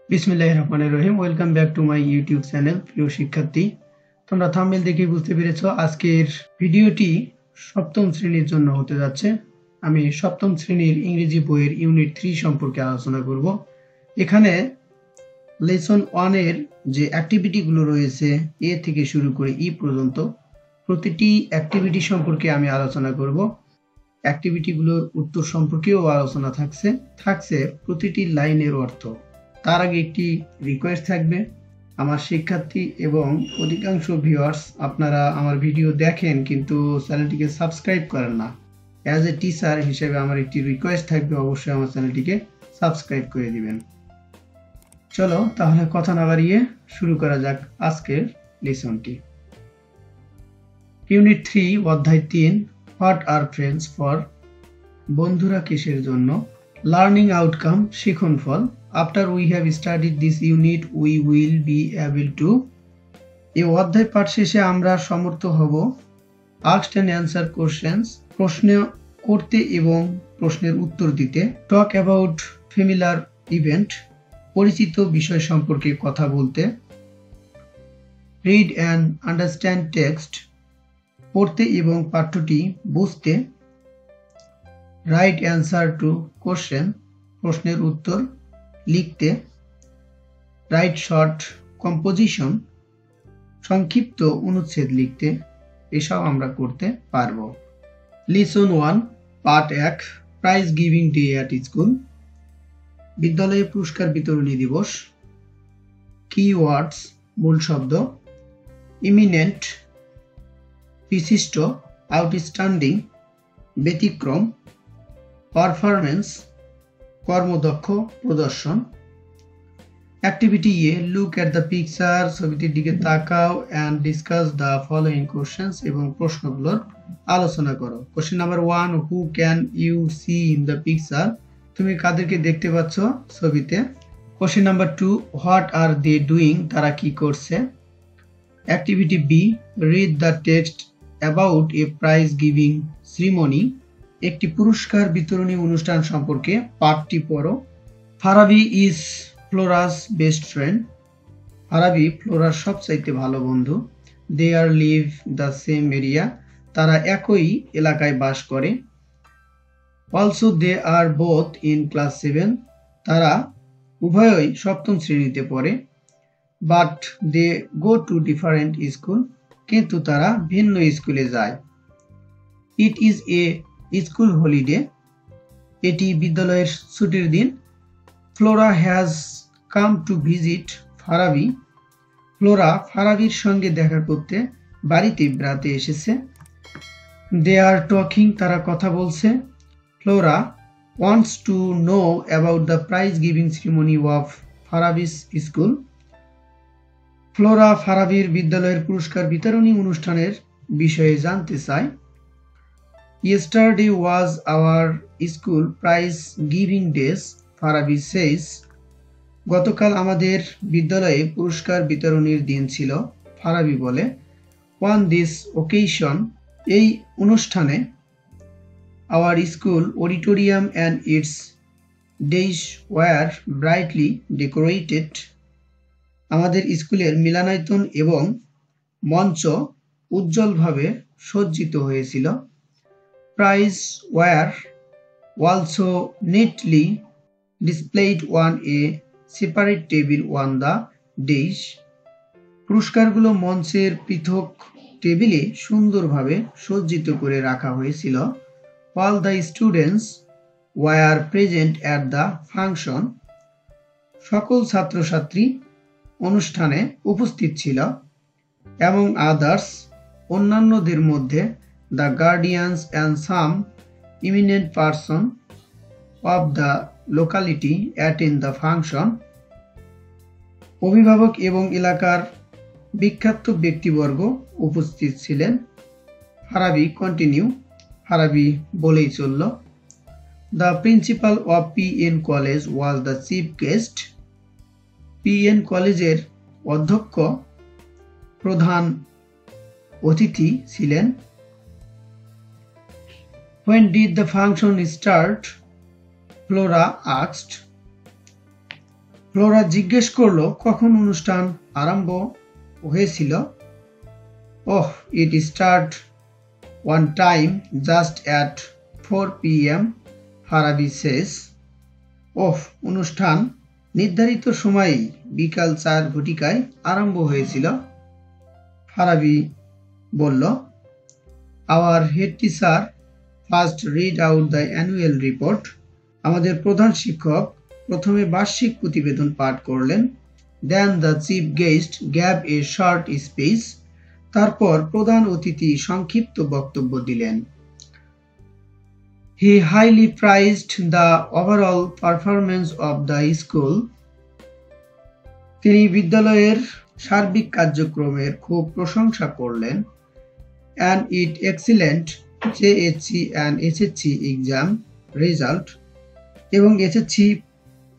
বিসমিল্লাহির রহমানির রহিম। Welcome back to my YouTube channel. প্রিয় শিক্ষার্থী, তোমরা থাম্বনেল দেখে বুঝতে পেরেছো আজকের ভিডিওটি সপ্তম শ্রেণীর জন্য হতে যাচ্ছে। আমি সপ্তম শ্রেণীর ইংরেজি বইয়ের ইউনিট 3 সম্পর্কে আলোচনা করব। এখানে লেসন 1 এর যে অ্যাক্টিভিটিগুলো রয়েছে এ থেকে শুরু করে ই পর্যন্ত প্রতিটি অ্যাক্টিভিটি সম্পর্কে আমি আলোচনা করব। অ্যাক্টিভিটিগুলোর উত্তর সম্পর্কেও আলোচনা থাকছে প্রতিটি লাইনের অর্থ। তার আগে একটি রিকোয়েস্ট থাকবে, আমার শিক্ষার্থী এবং অধিকাংশ ভিউয়ার্স আপনারা আমার ভিডিও দেখেন কিন্তু চ্যানেলটিকে সাবস্ক্রাইব করেন না। অ্যাজ এ টিচার হিসেবে আমার একটি রিকোয়েস্ট থাকবে, অবশ্যই আমার চ্যানেলটিকে সাবস্ক্রাইব করে দিবেন। চলো তাহলে কথা না বাড়িয়ে শুরু করা যাক আজকের লেসনটি। ইউনিট 3 অধ্যায় 3, হোয়াট আর ফ্রেন্ডস ফর, বন্ধুরা কিসের জন্য। লার্নিং আউটকাম, শিখন ফল। After we have studied this unit, we will be able to, এই অধ্যায় পাঠ শেষে আমরা সমর্থ হব asked and answer questions, প্রশ্ন করতে এবং প্রশ্নের উত্তর দিতে, talk about familiar event, পরিচিত বিষয় সম্পর্কে কথা বলতে, read and understand text, পড়তে এবং পাঠ্যটি বুঝতে, write answer to question, প্রশ্নের উত্তর লিখতে, রাইট শর্ট কম্পোজিশন, সংক্ষিপ্ত অনুচ্ছেদ লিখতে, এসব আমরা করতে পারবো। Listen 1, part 1, prize giving day at school, বিদ্যালয়ে পুরস্কার বিতরণী দিবস। কিওয়ার্ডস, মূল শব্দ। ইমিনেন্ট, বিশিষ্ট। আউটস্ট্যান্ডিং, ব্যতিক্রম। পারফরম্যান্স, কর্মদক্ষ, প্রদর্শন। Activity A, look at the picture, ছবিটির দিকে তাকাও, and discuss the following questions, এবং প্রশ্নগুলোর আলোচনা করো। Question number 1, who can you see in the picture, তুমি কাদেরকে দেখতে পাচ্ছ ছবিতে। Question number 2, what are they doing, তারা কি করছে। Activity B, read the text about a prize giving ceremony, একটি পুরস্কার বিতরণী অনুষ্ঠান সম্পর্কে পাঠটি পড়ো। Farabi is Flora's best friend, Farabi ফ্লোরার সবচাইতে ভালো বন্ধু। They are live the same area, তারা একই এলাকায় বাস করে। Also they are both in class 7, তারা উভয়ই সপ্তম শ্রেণীতে পড়ে। But they go to different school, কিন্তু তারা ভিন্ন স্কুলে যায়। It is a school holiday, এটি বিদ্যালয়ের ছুটির দিন। Flora has come to visit Farabi, Flora ফারাবির সঙ্গে দেখা করতে বাড়িতে বেড়াতে এসেছে। দে আর টকিং, তারা কথা বলছে। Flora wants to know about the prize giving ceremony of Farabi's school, Flora ফারাবির বিদ্যালয়ের পুরস্কার বিতরণী অনুষ্ঠানের বিষয়ে জানতে চায়। Yesterday was our school prize giving days, Farabi says, গতকাল আমাদের বিদ্যালয়ে পুরস্কার বিতরণীর দিন ছিল, ফারাবি বলে। On this occasion, এই অনুষ্ঠানে, our school auditorium and its dais were brightly decorated, আমাদের স্কুলের মিলনায়তন এবং মঞ্চ উজ্জ্বলভাবে সজ্জিত হয়েছিল। Prizes were also neatly displayed on a separate table on the dais, পুরস্কারগুলো মঞ্চের পৃথক টেবিলে সুন্দরভাবে সজ্জিত করে রাখা হয়েছিল। All the students were present at the function, সকল ছাত্রছাত্রী অনুষ্ঠানে উপস্থিত ছিল। Among others, অন্যান্যদের মধ্যে, the guardians and some eminent person of the locality attend the function, অভিভাবক এবং এলাকার বিখ্যাত ব্যক্তিবর্গ উপস্থিত ছিলেন। ফারাবি কন্টিনিউ, ফারাবি বলেই চলল। The principal of PN College was the chief guest, PN কলেজের অধ্যক্ষ প্রধান অতিথি ছিলেন। When did the function start? Flora asked. Flora জিজ্ঞেস করলো কখন অনুষ্ঠান আরম্ভ হয়েছিল। Oh, it start on time just at 4 p.m. Farabi says. ওহ, অনুষ্ঠান নির্ধারিত সময়েই বিকাল 4 ঘটিকায় আরম্ভ হয়েছিল, ফারাবি বলল। Our head teacher first read out the annual report. আমাদের প্রধান শিক্ষক প্রথমে বার্ষিক প্রতিবেদন পাঠ করলেন। Then the chief guest gave a short speech. তারপর প্রধান অতিথি সংক্ষিপ্ত বক্তব্য দিলেন। He highly praised the overall performance of the school. তিনি বিদ্যালয়ের সার্বিক কার্যক্রমের খুব প্রশংসা করলেন। And it excellent JHC and SSC exam result, এবং এসএসসি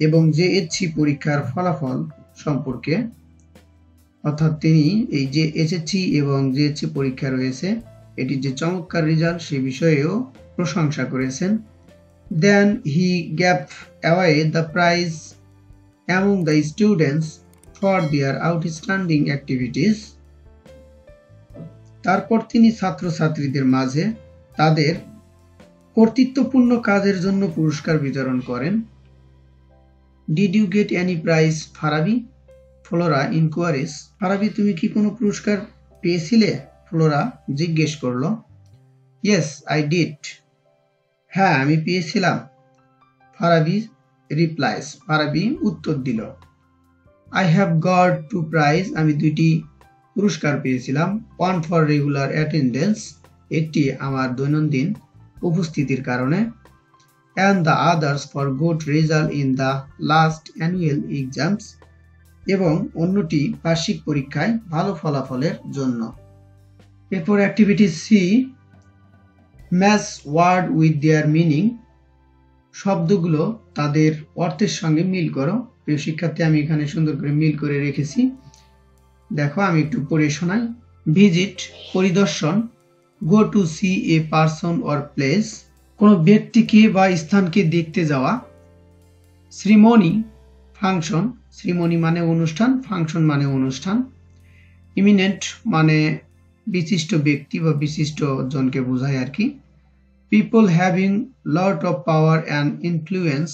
এবং জেএইচসি পরীক্ষার ফলাফল সম্পর্কে, অর্থাৎ তিনি এই যে এসএসসি এবং জেএইচসি পরীক্ষা রয়েছে এটির যে চমৎকার রেজাল্ট সে বিষয়েও প্রশংসা করেছেন। Then he gave away the prize among the students for their outstanding activities. তারপর তিনি ছাত্রছাত্রীদের মাঝে তাদের কর্তৃত্বপূর্ণ কাজের জন্য পুরস্কার বিতরণ করেন। Did you get any prize Farabi? Flora inquiries. Farabi, তুমি কি কোনো পুরস্কার পেয়েছিলে? ফ্লোরা জিজ্ঞেস করল। Yes I did. হ্যাঁ, আমি পেয়েছিলাম, ফারাবি রিপ্লাইজ। ফারাবি উত্তর দিল। I have got 2 prize. আমি 2টি পুরস্কার পেয়েছিলাম। ওয়ান ফর রেগুলার অ্যাটেন্ডেন্স, একটি আমার দৈনন্দিন উপস্থিতির কারণে, and the others for good result in the last annual exams, এবং অন্যটি বার্ষিক পরীক্ষায় ভালো ফলাফলের জন্য। এরপর activity C, match word with their meaning. শব্দগুলো তাদের অর্থের সঙ্গে মিল করো। প্রিয় শিক্ষার্থী, আমি এখানে সুন্দর করে মিল করে রেখেছি, দেখো আমি একটু পড়ে শোনাই। ভিজিট পরিদর্শন, go to see a person or place কোনো ব্যক্তিকে বা স্থানকে দেখতে যাওয়া। সেরিমনি ফাংশন, সেরিমনি মানে অনুষ্ঠান, ফাংশন মানে অনুষ্ঠান। ইমিনেন্ট মানে বিশিষ্ট ব্যক্তি বা বিশিষ্ট জনকে বোঝায় আর কি। People having lot of power and influence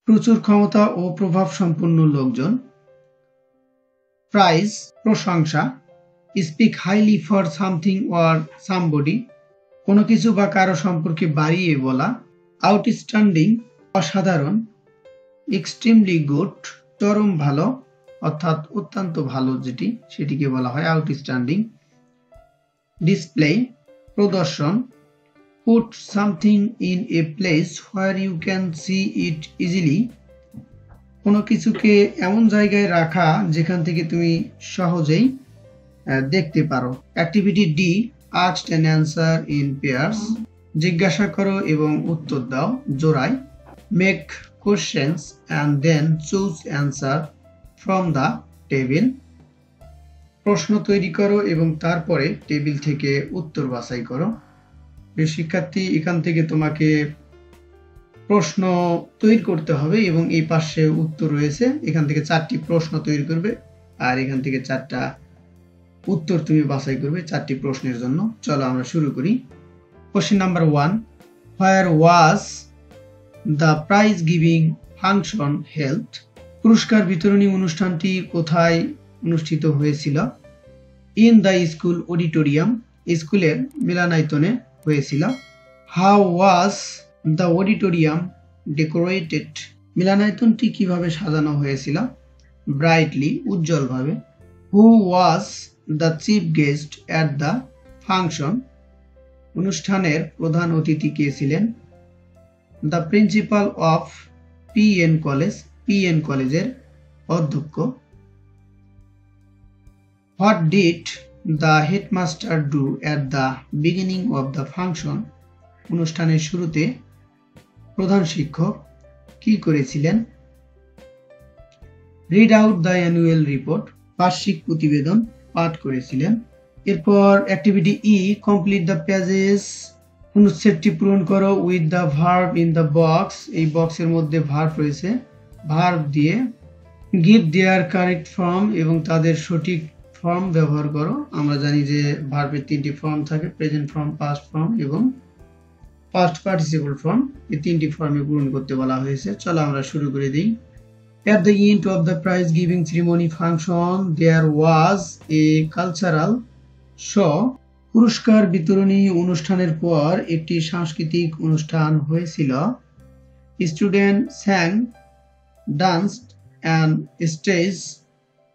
প্রচুর ক্ষমতা ও প্রভাব সম্পন্ন লোকজন। প্রাইজ প্রশংসা, speak highly for something or somebody কোনো কিছু বা কারো সম্পর্কে বাড়িয়ে বলা। আউটস্ট্যান্ডিং অসাধারণ। এক্সট্রিমলি গুড চরম ভালো, অর্থাৎ অত্যন্ত ভালো যেটি সেটিকে বলা হয় আউটস্ট্যান্ডিং। ডিসপ্লে প্রদর্শন। Put something in a place where you can see it easily কোনো কিছুকে এমন জায়গায় রাখা যেখান থেকে তুমি সহজেই দেখতে পারো। Activity D, ask and answer in pairs জিজ্ঞাসা করো এবং উত্তর দাও জোড়ায়। Make questions and then choose answer from the table প্রশ্ন তৈরি করো এবং তারপরে টেবিল থেকে উত্তর বাছাই করো। প্রিয় শিক্ষার্থী, এখান থেকে তোমাকে প্রশ্ন তৈরি করতে হবে এবং এই পাশে উত্তর রয়েছে। এখান থেকে 4টি প্রশ্ন তৈরি করবে আর এখান থেকে 4টা উত্তর তুমি বাছাই করবে 4টি প্রশ্নের জন্য। চলো আমরা শুরু করি। Question number 1, where was the prize giving function held পুরস্কার বিতরণী অনুষ্ঠানটি কোথায় অনুষ্ঠিত হয়েছিল? ইন দ্য স্কুল অডিটোরিয়াম স্কুলের মিলনায়তনে হয়েছিল। How was the auditorium decorated মিলনায়তনটি কিভাবে সাজানো হয়েছিল? ব্রাইটলি উজ্জ্বলভাবে। Who was the chief guest at the function অনুষ্ঠানের প্রধান অতিথি কে ছিলেন? The principal of PN college PN কলেজের অধ্যক্ষ। What did the headmaster do at the beginning of the function অনুষ্ঠানের শুরুতে প্রধান শিক্ষক কি করেছিলেন? Read out the annual report বার্ষিক প্রতিবেদন পাঠ করেছিলেন। এরপর activity E, complete the pages অনুচ্ছেদটি পূরণ করো with the verb in the box এই বক্সের মধ্যে ভার্ব রয়েছে ভার্ব দিয়ে গিভ দেয়ার কারেক্ট ফর্ম এবং তাদের সঠিক ফর্ম ব্যবহার করো। আমরা জানি যে ভার্বের তিনটি ফর্ম থাকে, প্রেজেন্ট ফর্ম, পাস্ট ফর্ম এবং পাস্ট পার্টিসিপল ফর্ম। এই তিনটি ফর্মে পূরণ করতে বলা হয়েছে। চলো আমরা শুরু করে দিই। At the end of the prize giving ceremony function there was a cultural show. পুরস্কার বিতরণী অনুষ্ঠানের পর একটি সাংস্কৃতিক অনুষ্ঠান হয়েছিল। Students sang, danced and staged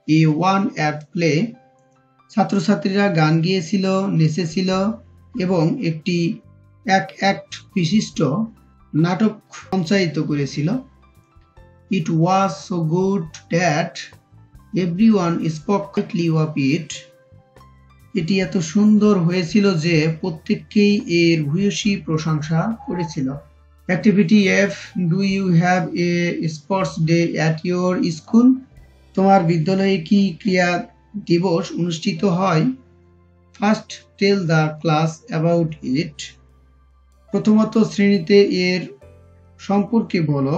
a one-act play. ছাত্রছাত্রীরা গান গেয়েছিল, নেচেছিল এবং একটি এক অ্যাক্ট বিশিষ্ট নাটক সঞ্চালিত করেছিল। It was so good that everyone spoke quickly of it. এটি এত সুন্দর হয়েছিল যে প্রত্যেককেই এর ভূয়সী প্রশংসা করেছিল। Activity F. Do you have a sports day at your school? তোমার বিদ্যালয়ে কি ক্রীড়া দিবস অনুষ্ঠিত হয়? First, tell the class about it. প্রথমত শ্রেণীতে এর সম্পর্কে বলো।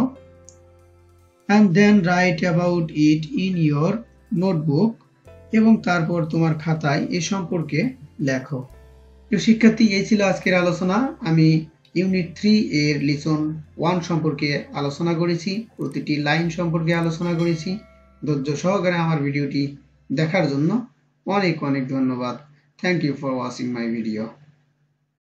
And then write about it in your notebook. এবং তারপর তোমার খাতায় এ সম্পর্কে লেখো। শিক্ষার্থী, এই ছিল আজকের আলোচনা। আমি ইউনিট 3 এর লেসন 1 সম্পর্কে আলোচনা করেছি, প্রতিটি লাইন সম্পর্কে আলোচনা করেছি। ধৈর্য সহকারে আমার ভিডিওটি দেখার জন্য অনেক অনেক ধন্যবাদ। Thank you for watching my video.